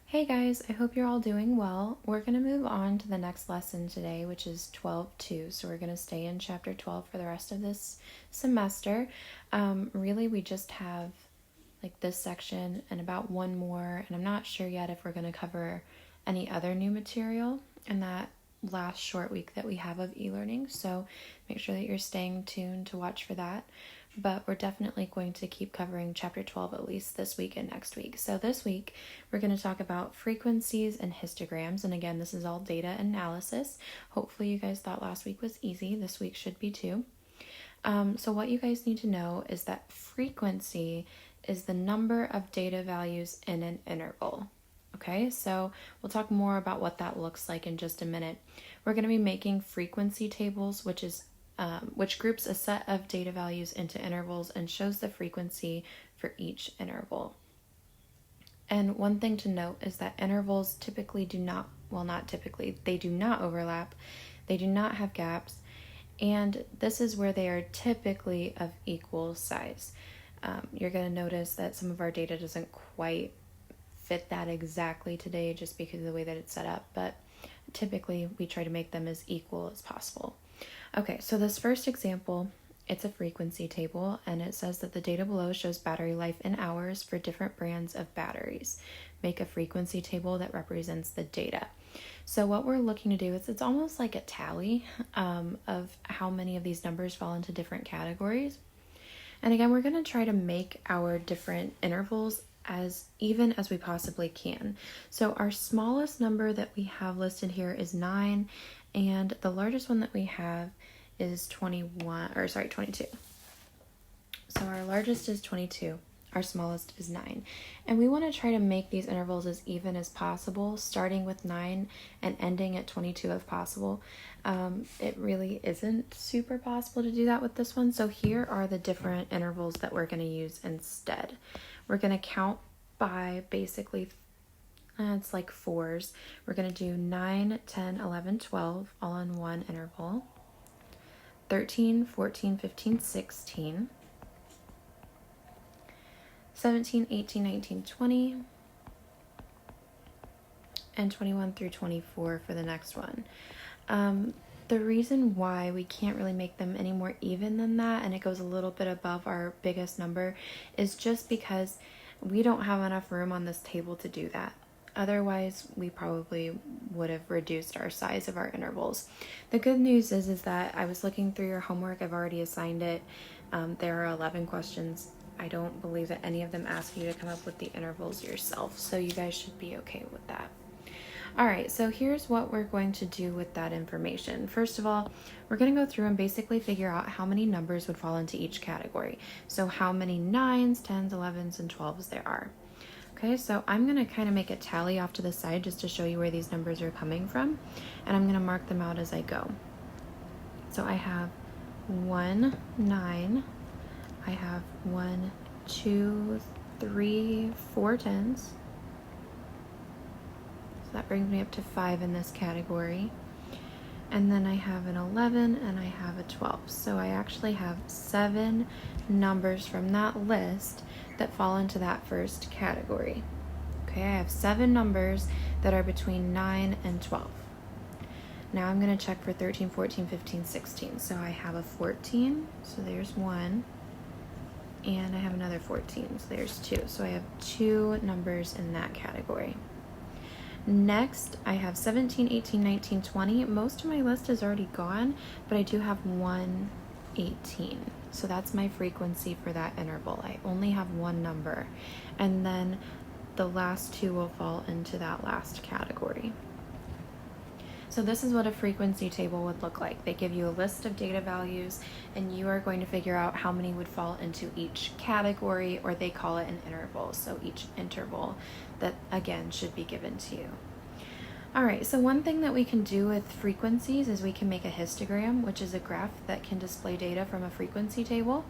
Hey guys, I hope you're all doing well. We're going to move on to the next lesson today, which is 12.2. So we're going to stay in chapter 12 for the rest of this semester. Really, we just have like this section and about one more, and I'm not sure yet if we're going to cover any other new material in that last short week that we have of e-learning. So make sure that you're staying tuned to watch for that. But we're definitely going to keep covering chapter 12 at least this week and next week. So this week, we're going to talk about frequencies and histograms. And again, this is all data analysis. Hopefully you guys thought last week was easy. This week should be too. So what you guys need to know is that frequency is the number of data values in an interval. Okay, so we'll talk more about what that looks like in just a minute. We're going to be making frequency tables, which groups a set of data values into intervals and shows the frequency for each interval. And one thing to note is that intervals typically do not overlap, they do not have gaps, and this is where they are typically of equal size. You're going to notice that some of our data doesn't quite fit that exactly today just because of the way that it's set up, but typically we try to make them as equal as possible. Okay, so this first example, it's a frequency table, and it says that the data below shows battery life in hours for different brands of batteries. Make a frequency table that represents the data. So what we're looking to do is it's almost like a tally of how many of these numbers fall into different categories. And again, we're going to try to make our different intervals as even as we possibly can. So our smallest number that we have listed here is 9, and the largest one that we have is 22. So our largest is 22, our smallest is 9. And we want to try to make these intervals as even as possible, starting with 9 and ending at 22 if possible. It really isn't super possible to do that with this one. So here are the different intervals that we're going to use instead. We're going to count by basically it's like fours. We're going to do 9, 10, 11, 12 all in one interval. 13, 14, 15, 16. 17, 18, 19, 20. And 21 through 24 for the next one. The reason why we can't really make them any more even than that, and it goes a little bit above our biggest number, is just because we don't have enough room on this table to do that. Otherwise, we probably would have reduced our size of our intervals. The good news is that I was looking through your homework. I've already assigned it. There are 11 questions. I don't believe that any of them ask you to come up with the intervals yourself, so you guys should be okay with that. All right, so here's what we're going to do with that information. First of all, we're going to go through and basically figure out how many numbers would fall into each category. So how many 9s, 10s, 11s, and 12s there are. Okay, so I'm going to kind of make a tally off to the side just to show you where these numbers are coming from, and I'm going to mark them out as I go. So I have 1, 9, I have 1, 2, 3, 4 10s. So that brings me up to 5 in this category. And then I have an 11 and I have a 12. So I actually have 7 numbers from that list that fall into that first category. Okay, I have 7 numbers that are between 9 and 12. Now I'm going to check for 13, 14, 15, 16. So I have a 14, so there's 1. And I have another 14, so there's 2. So I have 2 numbers in that category. Next, I have 17, 18, 19, 20. Most of my list is already gone, but I do have 1, 18. So that's my frequency for that interval. I only have one number. And then the last 2 will fall into that last category. So this is what a frequency table would look like. They give you a list of data values, and you are going to figure out how many would fall into each category, or they call it an interval. So each interval that, again, should be given to you. All right, so one thing that we can do with frequencies is we can make a histogram, which is a graph that can display data from a frequency table.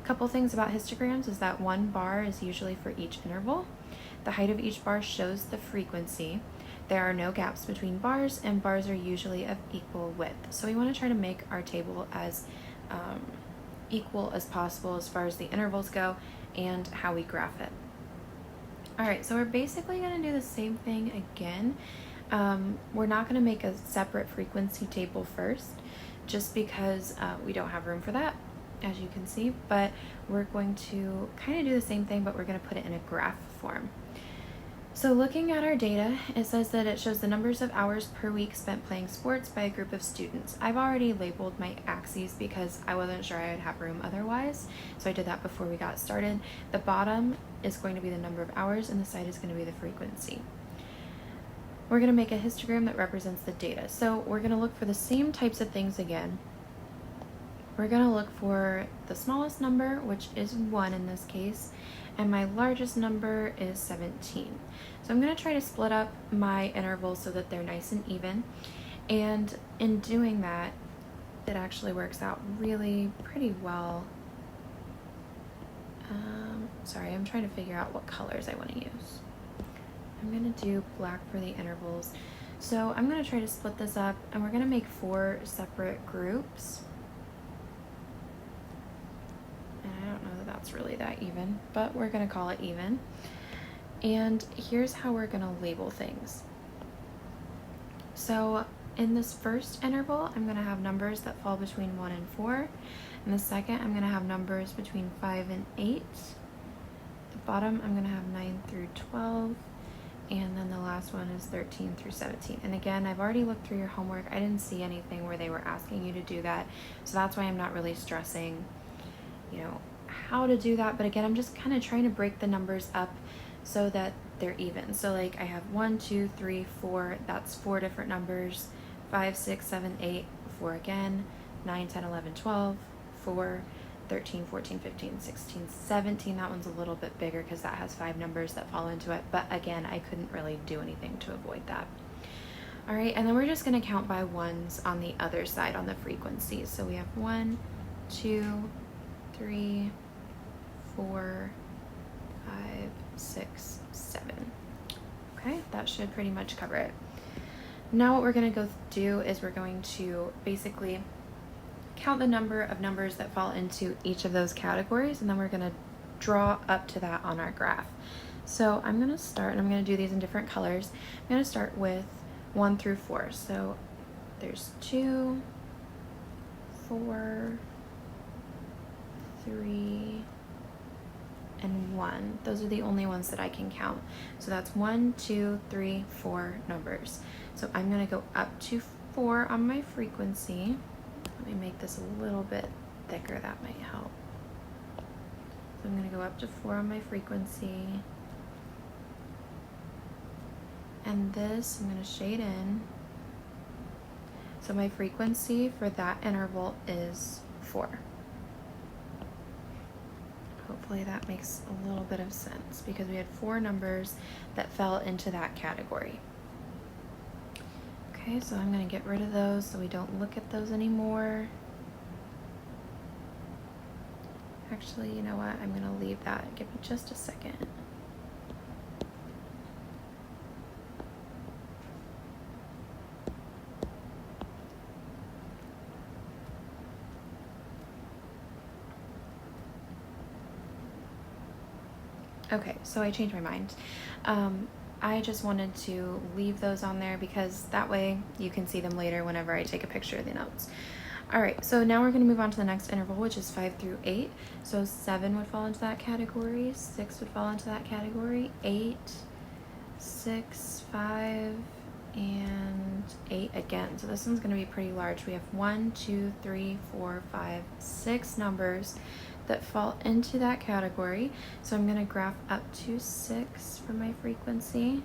A couple things about histograms is that one bar is usually for each interval. The height of each bar shows the frequency. There are no gaps between bars, and bars are usually of equal width. So we want to try to make our table as equal as possible as far as the intervals go and how we graph it. All right, so we're basically gonna do the same thing again. We're not gonna make a separate frequency table first, just because we don't have room for that, as you can see, but we're going to kind of do the same thing, but we're gonna put it in a graph form. So looking at our data, it says that it shows the numbers of hours per week spent playing sports by a group of students. I've already labeled my axes because I wasn't sure I would have room otherwise, so I did that before we got started. The bottom is going to be the number of hours and the side is going to be the frequency. We're going to make a histogram that represents the data. So we're going to look for the same types of things again. We're going to look for the smallest number, which is 1 in this case, and my largest number is 17. So I'm going to try to split up my intervals so that they're nice and even. And in doing that, it actually works out really pretty well. Sorry, I'm trying to figure out what colors I want to use. I'm going to do black for the intervals. So I'm going to try to split this up, and we're going to make 4 separate groups. And I don't know that that's really that even, but we're going to call it even. And here's how we're going to label things. So in this first interval, I'm going to have numbers that fall between 1 and 4. In the second, I'm going to have numbers between 5 and 8. The bottom, I'm going to have 9 through 12. And then the last one is 13 through 17. And again, I've already looked through your homework. I didn't see anything where they were asking you to do that. So that's why I'm not really stressing, how to do that. But again, I'm just kind of trying to break the numbers up so that they're even. So like I have 1, 2, 3, 4, that's 4 different numbers, 5, 6, 7, 8, 4 again, 9, 10, 11, 12, 4, 13, 14, 15, 16, 17. That one's a little bit bigger because that has 5 numbers that fall into it. But again, I couldn't really do anything to avoid that. All right, and then we're just going to count by ones on the other side on the frequencies. So we have 1, 2, 3, 4, 5, 6, 7. Okay, that should pretty much cover it. Now what we're going to go do is we're going to basically count the number of numbers that fall into each of those categories, and then we're going to draw up to that on our graph. So I'm going to start, and I'm going to do these in different colors. I'm going to start with 1 through 4. So there's 2, 4, 3, and 1. Those are the only ones that I can count. So that's 1, 2, 3, 4 numbers. So I'm going to go up to 4 on my frequency. Let me make this a little bit thicker, that might help. So I'm going to go up to 4 on my frequency. And this I'm going to shade in. So my frequency for that interval is 4. Hopefully that makes a little bit of sense because we had 4 numbers that fell into that category. Okay, so I'm going to get rid of those so we don't look at those anymore. Actually, you know what? I'm going to leave that. Give me just a second. Okay, so I changed my mind. I just wanted to leave those on there because that way you can see them later whenever I take a picture of the notes. All right, so now we're going to move on to the next interval, which is 5 through 8. So 7 would fall into that category, 6 would fall into that category, 8, 6, 5, and 8 again. So this one's going to be pretty large. We have 1, 2, 3, 4, 5, 6 numbers that fall into that category. So I'm going to graph up to 6 for my frequency.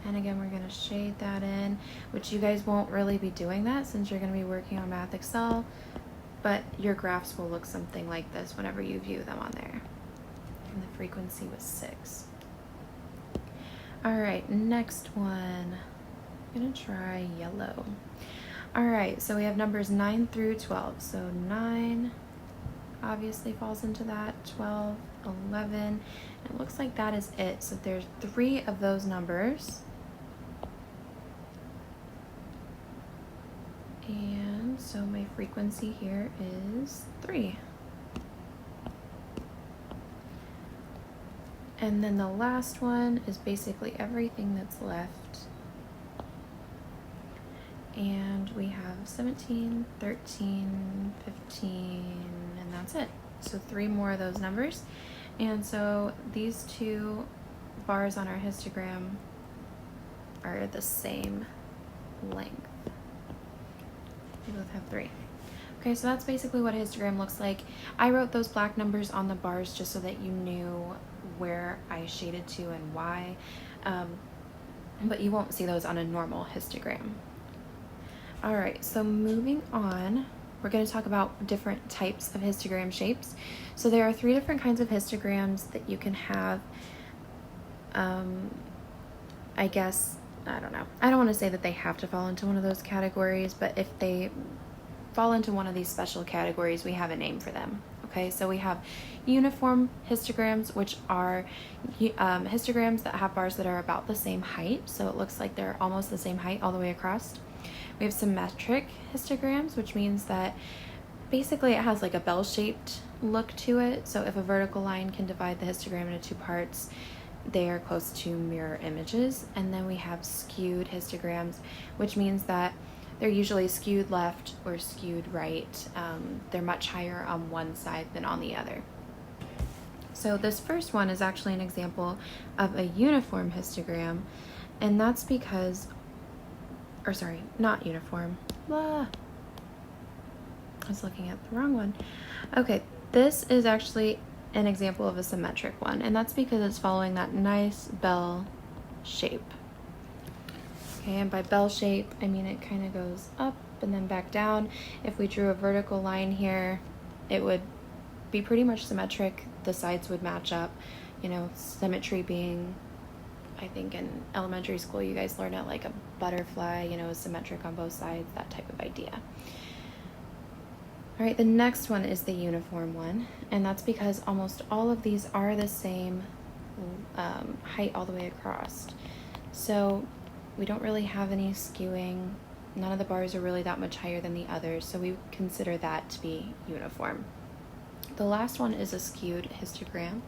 And again, we're going to shade that in, which you guys won't really be doing that since you're going to be working on Math Excel, but your graphs will look something like this whenever you view them on there. And the frequency was 6. All right, next one. I'm going to try yellow. All right, so we have numbers 9 through 12. So 9 obviously falls into that, 12, 11. It looks like that is it. So there's 3 of those numbers. And so my frequency here is 3. And then the last one is basically everything that's left. And we have 17, 13, 15, and that's it. So 3 more of those numbers. And so these 2 bars on our histogram are the same length. They both have 3. Okay, so that's basically what a histogram looks like. I wrote those black numbers on the bars just so that you knew where I shaded to and why, but you won't see those on a normal histogram. All right, so moving on, we're going to talk about different types of histogram shapes. So there are 3 different kinds of histograms that you can have. I guess, I don't know. I don't want to say that they have to fall into one of those categories, but if they fall into one of these special categories, we have a name for them. Okay, so we have uniform histograms, which are histograms that have bars that are about the same height. So it looks like they're almost the same height all the way across. We have symmetric histograms, which means that basically it has like a bell-shaped look to it. So if a vertical line can divide the histogram into 2 parts, they are close to mirror images. And then we have skewed histograms, which means that they're usually skewed left or skewed right. They're much higher on one side than on the other. So this first one is actually an example of a uniform histogram, and that's because, or sorry, not uniform. I was looking at the wrong one. Okay, this is actually an example of a symmetric one, and that's because it's following that nice bell shape. Okay, and by bell shape, I mean it kind of goes up and then back down. If we drew a vertical line here, it would be pretty much symmetric. The sides would match up, you know, symmetry being, I think in elementary school you guys learn it like a butterfly, you know, is symmetric on both sides, that type of idea. All right, the next one is the uniform one, and that's because almost all of these are the same height all the way across. So we don't really have any skewing. None of the bars are really that much higher than the others, so we consider that to be uniform. The last one is a skewed histogram.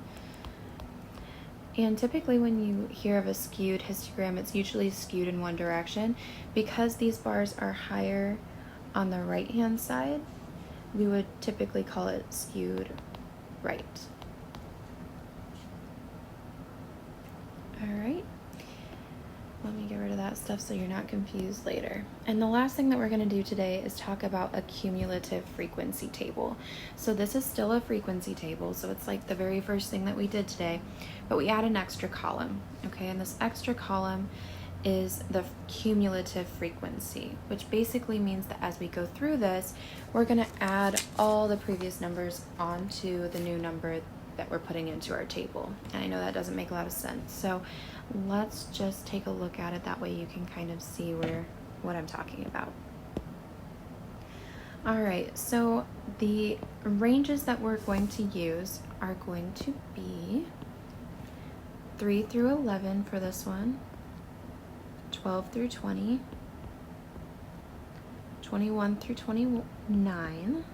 And typically when you hear of a skewed histogram, it's usually skewed in one direction. Because these bars are higher on the right-hand side, we would typically call it skewed right. All right. Let me get rid of that stuff so you're not confused later. And the last thing that we're going to do today is talk about a cumulative frequency table. So this is still a frequency table, so it's like the very first thing that we did today, but we add an extra column, okay? And this extra column is the cumulative frequency, which basically means that as we go through this, we're going to add all the previous numbers onto the new number that we're putting into our table. And I know that doesn't make a lot of sense, so let's just take a look at it. That way you can kind of see what I'm talking about. All right, so the ranges that we're going to use are going to be 3 through 11 for this one, 12 through 20, 21 through 29,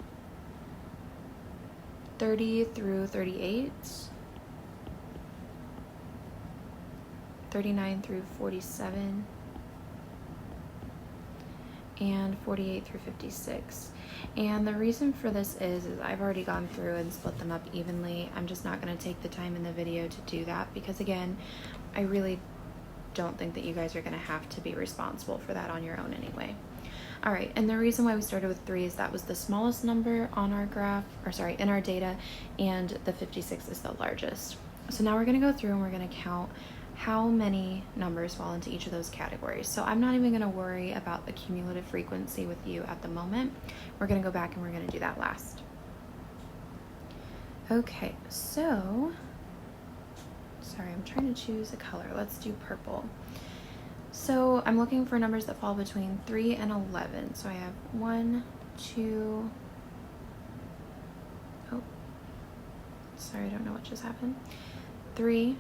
30 through 38, 39 through 47, and 48 through 56. And the reason for this is I've already gone through and split them up evenly. I'm just not going to take the time in the video to do that because, again, I really don't think that you guys are going to have to be responsible for that on your own anyway. All right, and the reason why we started with 3 is that was the smallest number on our graph, or sorry, in our data, and the 56 is the largest. So now we're going to go through and we're going to count how many numbers fall into each of those categories. So I'm not even going to worry about the cumulative frequency with you at the moment. We're going to go back and we're going to do that last. Okay, so, sorry, I'm trying to choose a color. Let's do purple. So I'm looking for numbers that fall between 3 and 11. So I have 1, 2, oh, sorry, I don't know what just happened. 3,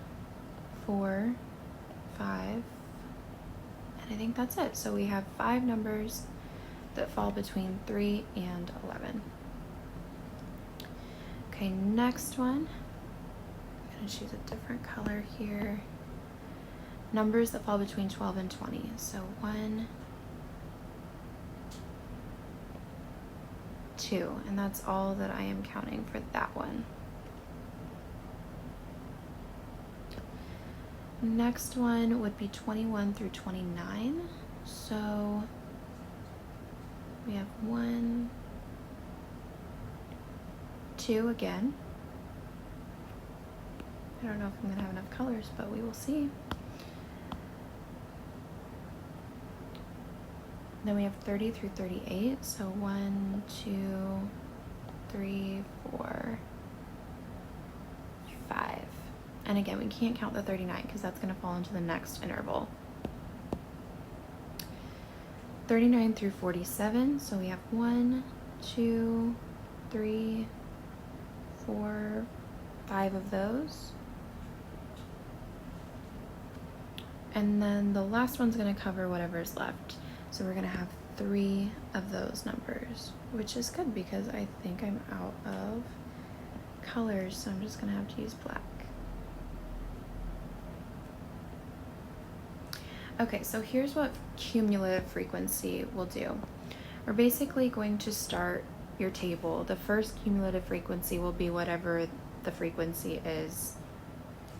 4, 5, and I think that's it. So we have 5 numbers that fall between 3 and 11. Okay, next one, I'm gonna choose a different color here. Numbers that fall between 12 and 20. So 1, 2, and that's all that I am counting for that one. Next one would be 21 through 29. So we have 1, 2 again. I don't know if I'm gonna have enough colors, but we will see. Then we have 30 through 38. So 1, 2, 3, 4, 5. And again, we can't count the 39 because that's gonna fall into the next interval. 39 through 47. So we have 1, 2, 3, 4, 5 of those. And then the last one's gonna cover whatever's left. So we're gonna have 3 of those numbers, which is good because I think I'm out of colors, so I'm just gonna have to use black. Okay, so here's what cumulative frequency will do. We're basically going to start your table. The first cumulative frequency will be whatever the frequency is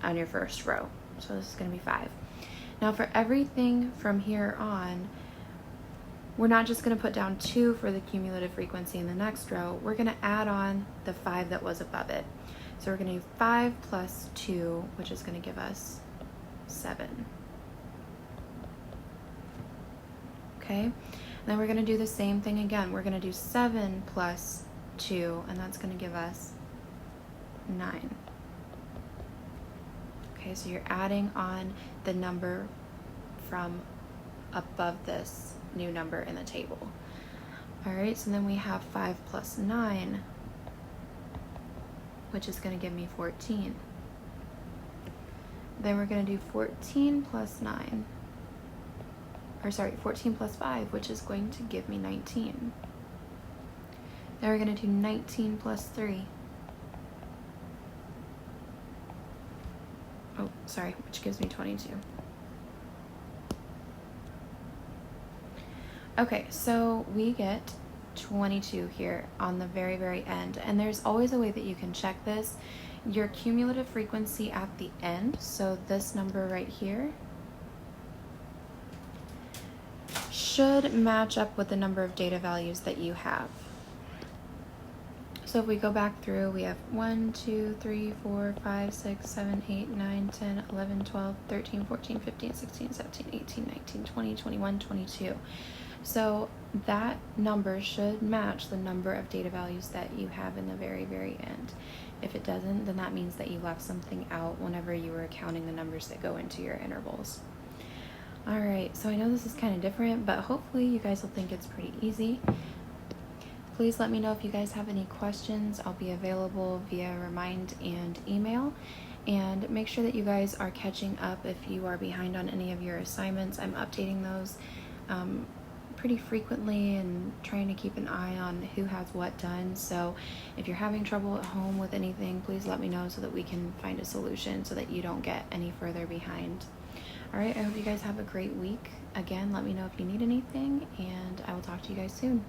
on your first row. So this is gonna be 5. Now for everything from here on, we're not just going to put down 2 for the cumulative frequency in the next row. We're going to add on the 5 that was above it. So we're going to do 5 plus 2, which is going to give us 7. Okay, and then we're going to do the same thing again. We're going to do 7 plus 2, and that's going to give us 9. Okay, so you're adding on the number from above this new number in the table. All right, so then we have 5 plus 9, which is going to give me 14. Then we're going to do 14 plus 9, or sorry, 14 plus 5, which is going to give me 19. Then we're going to do 19 plus 3. Oh, sorry, which gives me 22. Okay, so we get 22 here on the very, very end. And there's always a way that you can check this. Your cumulative frequency at the end, so this number right here, should match up with the number of data values that you have. So if we go back through, we have 1, 2, 3, 4, 5, 6, 7, 8, 9, 10, 11, 12, 13, 14, 15, 16, 17, 18, 19, 20, 21, 22. So that number should match the number of data values that you have in the very, very end. If it doesn't, then that means that you left something out whenever you were counting the numbers that go into your intervals. All right, so I know this is kind of different, but hopefully you guys will think it's pretty easy. Please let me know if you guys have any questions. I'll be available via Remind and email. And make sure that you guys are catching up if you are behind on any of your assignments. I'm updating those pretty frequently and trying to keep an eye on who has what done. So if you're having trouble at home with anything, please let me know so that we can find a solution so that you don't get any further behind. All right, I hope you guys have a great week. Again, let me know if you need anything, and I will talk to you guys soon.